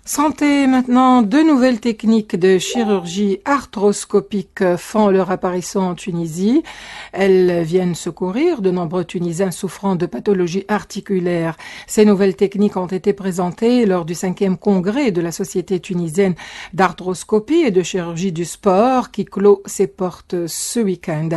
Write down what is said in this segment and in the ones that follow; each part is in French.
Santé maintenant, deux nouvelles techniques de chirurgie arthroscopique font leur apparition en Tunisie. Elles viennent secourir de nombreux Tunisiens souffrant de pathologies articulaires. Ces nouvelles techniques ont été présentées lors du 5e congrès de la Société tunisienne d'arthroscopie et de chirurgie du sport qui clôt ses portes ce week-end.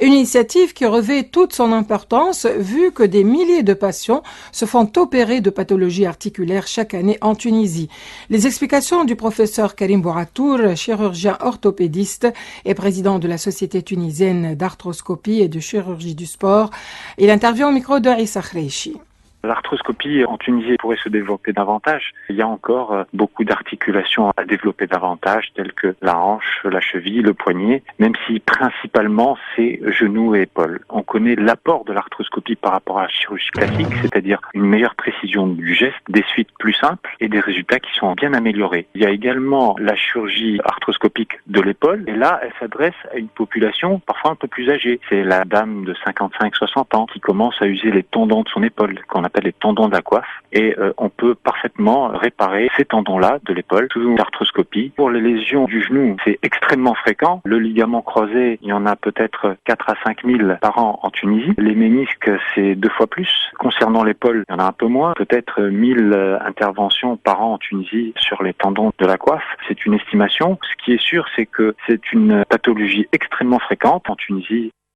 Une initiative qui revêt toute son importance vu que des milliers de patients se font opérer de pathologies articulaires chaque année en Tunisie. Les explications du professeur Karim Bouratour, chirurgien orthopédiste et président de la Société tunisienne d'arthroscopie et de chirurgie du sport. Il intervient au micro de Issa Khreichi. L'arthroscopie en Tunisie pourrait se développer davantage. Il y a encore beaucoup d'articulations à développer davantage, telles que la hanche, la cheville, le poignet, même si principalement c'est genoux et épaules. On connaît l'apport de l'arthroscopie par rapport à la chirurgie classique, c'est-à-dire une meilleure précision du geste, des suites plus simples et des résultats qui sont bien améliorés. Il y a également la chirurgie arthroscopique de l'épaule, et là, elle s'adresse à une population parfois un peu plus âgée. C'est la dame de 55-60 ans qui commence à user les tendons de son épaule, qu'on appelle les tendons de la coiffe, et on peut parfaitement réparer ces tendons-là de l'épaule sous l'arthroscopie. Pour les lésions du genou, c'est extrêmement fréquent. Le ligament croisé, il y en a peut-être 4 à 5 000 par an en Tunisie. Les ménisques, c'est 2 fois plus. Concernant l'épaule, il y en a un peu moins, peut-être 1000 interventions par an en Tunisie sur les tendons de la coiffe. C'est une estimation. Ce qui est sûr, c'est que c'est une pathologie extrêmement fréquente en Tunisie.